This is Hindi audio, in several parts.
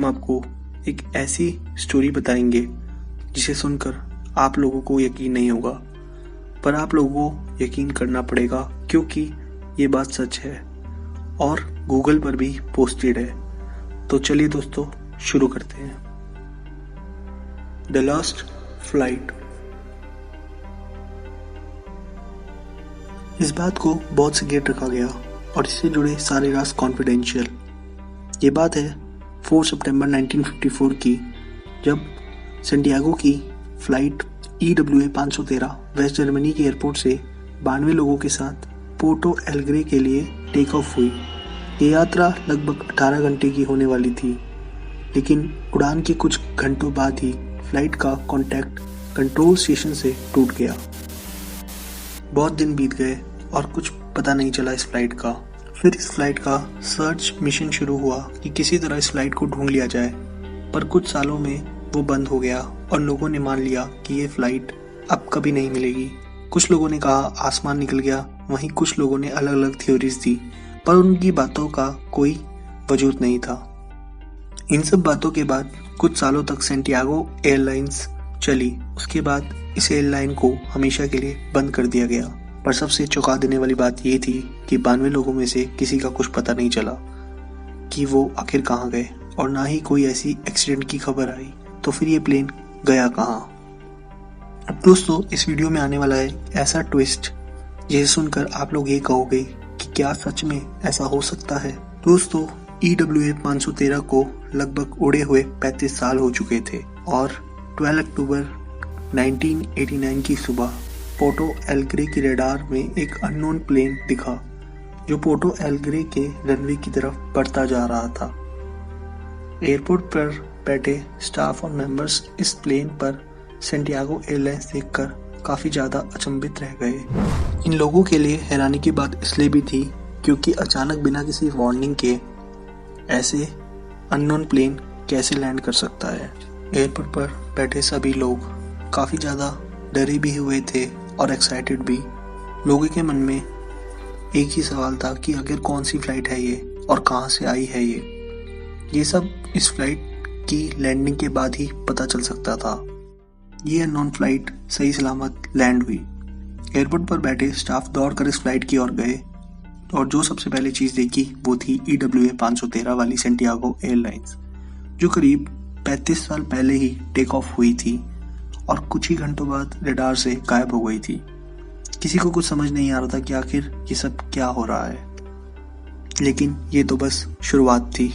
हम आपको एक ऐसी स्टोरी बताएंगे जिसे सुनकर आप लोगों को यकीन नहीं होगा, पर आप लोगों को यकीन करना पड़ेगा क्योंकि ये बात सच है और गूगल पर भी पोस्टेड है। तो चलिए दोस्तों शुरू करते हैं। The last flight. इस बात को बहुत सिक्रेट रखा गया और इससे जुड़े सारे राज कॉन्फिडेंशियल। ये बात है 4 सितंबर 1954 की, जब सैंटियागो की फ्लाइट EWA 513 वेस्ट जर्मनी के एयरपोर्ट से 92 लोगों के साथ पोर्टो एलेग्रे के लिए टेक ऑफ हुई। ये यात्रा लगभग 18 घंटे की होने वाली थी, लेकिन उड़ान के कुछ घंटों बाद ही फ्लाइट का कॉन्टैक्ट कंट्रोल स्टेशन से टूट गया। बहुत दिन बीत गए और कुछ पता नहीं चला इस फ्लाइट का। फिर इस फ्लाइट का सर्च मिशन शुरू हुआ कि किसी तरह इस फ्लाइट को ढूंढ लिया जाए, पर कुछ सालों में वो बंद हो गया और लोगों ने मान लिया कि ये फ्लाइट अब कभी नहीं मिलेगी। कुछ लोगों ने कहा आसमान निकल गया, वहीं कुछ लोगों ने अलग अलग थ्योरीज दी, पर उनकी बातों का कोई वजूद नहीं था। इन सब बातों के बाद कुछ सालों तक सैंटियागो एयरलाइंस चली। उसके बाद इस एयरलाइन को हमेशा के लिए बंद कर दिया गया। पर सबसे चौंका देने वाली बात ये थी कि 92 लोगों में से किसी का कुछ पता नहीं चला कि वो आखिर कहाँ गए, और ना ही कोई ऐसी एक्सीडेंट की खबर आई। तो फिर ये प्लेन गया कहाँ? अब दोस्तों इस वीडियो में आने वाला है ऐसा ट्विस्ट जिसे सुनकर आप लोग ये कहोगे कि क्या सच में ऐसा हो सकता है। दोस्तों EWA 513 को लगभग उड़े हुए 35 साल हो चुके थे और 12 अक्टूबर 1989 की सुबह पोर्टो एलेग्रे की रडार में एक अननोन प्लेन दिखा जो पोर्टो एलेग्रे के रनवे की तरफ बढ़ता जा रहा था। एयरपोर्ट पर बैठे स्टाफ और मेंबर्स इस प्लेन पर सैंटियागो एयरलाइंस देखकर काफ़ी ज़्यादा अचंभित रह गए। इन लोगों के लिए हैरानी की बात इसलिए भी थी क्योंकि अचानक बिना किसी वार्निंग के ऐसे अननोन प्लेन कैसे लैंड कर सकता है। एयरपोर्ट पर बैठे सभी लोग काफ़ी ज़्यादा डरे भी हुए थे और एक्साइटेड भी। लोगों के मन में एक ही सवाल था कि आखिर कौन सी फ्लाइट है ये और कहाँ से आई है ये सब इस फ्लाइट की लैंडिंग के बाद ही पता चल सकता था। ये अननोन फ्लाइट सही सलामत लैंड हुई। एयरपोर्ट पर बैठे स्टाफ दौड़कर इस फ्लाइट की ओर गए और जो सबसे पहले चीज़ देखी वो थी EWA 513 वाली सैंटियागो एयरलाइंस, जो करीब 35 साल पहले ही टेक ऑफ हुई थी और कुछ ही घंटों बाद रडार से गायब हो गई थी। किसी को कुछ समझ नहीं आ रहा था कि आखिर ये सब क्या हो रहा है, लेकिन ये तो बस शुरुआत थी।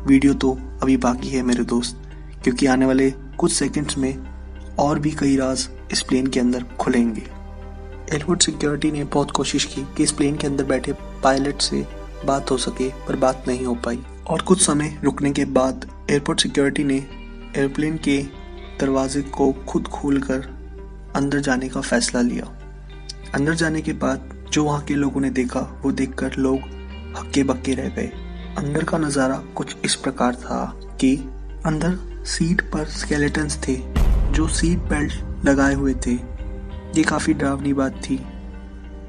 वीडियो तो अभी बाकी है मेरे दोस्त, क्योंकि आने वाले कुछ सेकंड्स में और भी कई राज इस प्लेन के अंदर खुलेंगे। एयरपोर्ट सिक्योरिटी ने बहुत कोशिश की कि इस प्लेन के अंदर बैठे पायलट से बात हो सके, पर बात नहीं हो पाई। और कुछ समय रुकने के बाद एयरपोर्ट सिक्योरिटी ने एयरप्लेन के दरवाजे को खुद खोलकर अंदर जाने का फैसला लिया। अंदर जाने के बाद जो वहाँ के लोगों ने देखा वो देखकर लोग हक्के बक्के रह गए। अंदर का नज़ारा कुछ इस प्रकार था कि अंदर सीट पर स्केलेटन्स थे जो सीट बेल्ट लगाए हुए थे। ये काफ़ी डरावनी बात थी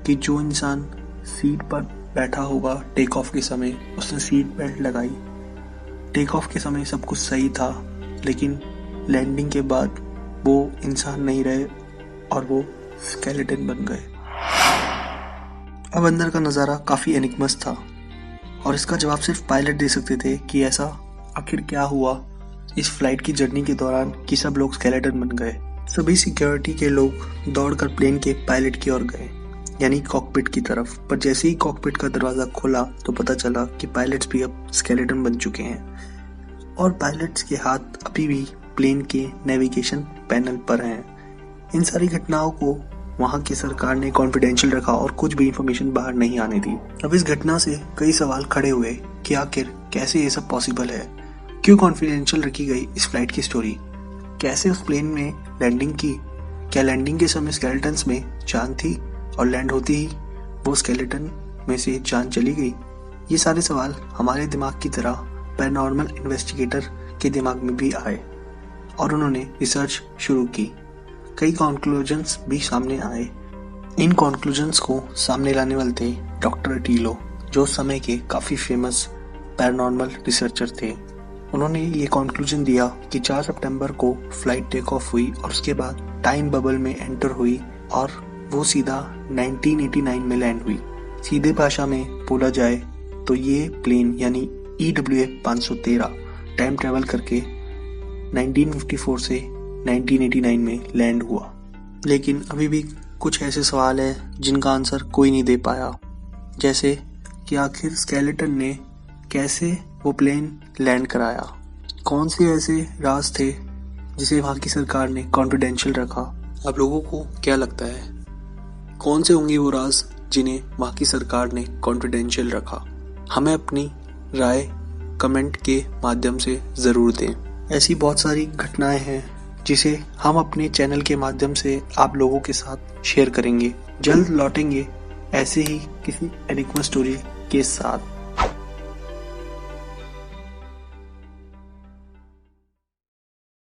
कि जो इंसान सीट पर बैठा होगा टेक ऑफ के समय, उसने सीट बेल्ट लगाई। टेक ऑफ के समय सब कुछ सही था, लेकिन लैंडिंग के बाद वो इंसान नहीं रहे और वो स्केलेटन बन गए। अब अंदर का नज़ारा काफ़ी एनिग्मस था और इसका जवाब सिर्फ पायलट दे सकते थे कि ऐसा आखिर क्या हुआ इस फ्लाइट की जर्नी के दौरान कि सब लोग स्केलेटन बन गए। सभी सिक्योरिटी के लोग दौड़कर प्लेन के पायलट की ओर गए, यानी कॉकपिट की तरफ। पर जैसे ही कॉकपिट का दरवाज़ा खोला तो पता चला कि पायलट्स भी अब स्केलेटन बन चुके हैं और पायलट्स के हाथ अभी भी प्लेन के नेविगेशन पैनल पर हैं। इन सारी घटनाओं को वहाँ की सरकार ने कॉन्फिडेंशियल रखा और कुछ भी इंफॉर्मेशन बाहर नहीं आने दी। अब इस घटना से कई सवाल खड़े हुए कि आखिर कैसे ये सब पॉसिबल है, क्यों कॉन्फिडेंशियल रखी गई इस फ्लाइट की स्टोरी, कैसे उस प्लेन में लैंडिंग की, क्या लैंडिंग के समय स्केलेटन्स में जान थी और लैंड होती ही वो स्केलेटन में से जान चली गई। ये सारे सवाल हमारे दिमाग की तरह पैरानॉर्मल इन्वेस्टिगेटर के दिमाग में भी आए और उन्होंने रिसर्च शुरू की। कई कॉन्क्लूजन्स भी सामने आए। इन कॉन्क्लूजन्स को सामने लाने वाले थे डॉक्टर टीलो, जो उस समय के काफ़ी फेमस पैरानॉर्मल रिसर्चर थे। उन्होंने ये कंक्लूजन दिया कि 4 सितंबर को फ्लाइट टेक ऑफ हुई और उसके बाद टाइम बबल में एंटर हुई और वो सीधा 1989 में लैंड हुई। सीधे भाषा में बोला जाए तो ये प्लेन यानी EWA 513 टाइम ट्रेवल करके 1954 से 1989 में लैंड हुआ। लेकिन अभी भी कुछ ऐसे सवाल हैं जिनका आंसर कोई नहीं दे पाया, जैसे कि आखिर स्केलेटन ने कैसे वो प्लेन लैंड कराया, कौन से ऐसे राज थे जिसे वहाँ की सरकार ने कॉन्फिडेंशियल रखा। आप लोगों को क्या लगता है कौन से होंगे वो राज जिन्हें वहाँ की सरकार ने कॉन्फिडेंशियल रखा? हमें अपनी राय कमेंट के माध्यम से ज़रूर दें। ऐसी बहुत सारी घटनाएं हैं जिसे हम अपने चैनल के माध्यम से आप लोगों के साथ शेयर करेंगे। जल्द लौटेंगे ऐसे ही किसी एनिग्मा स्टोरी के साथ।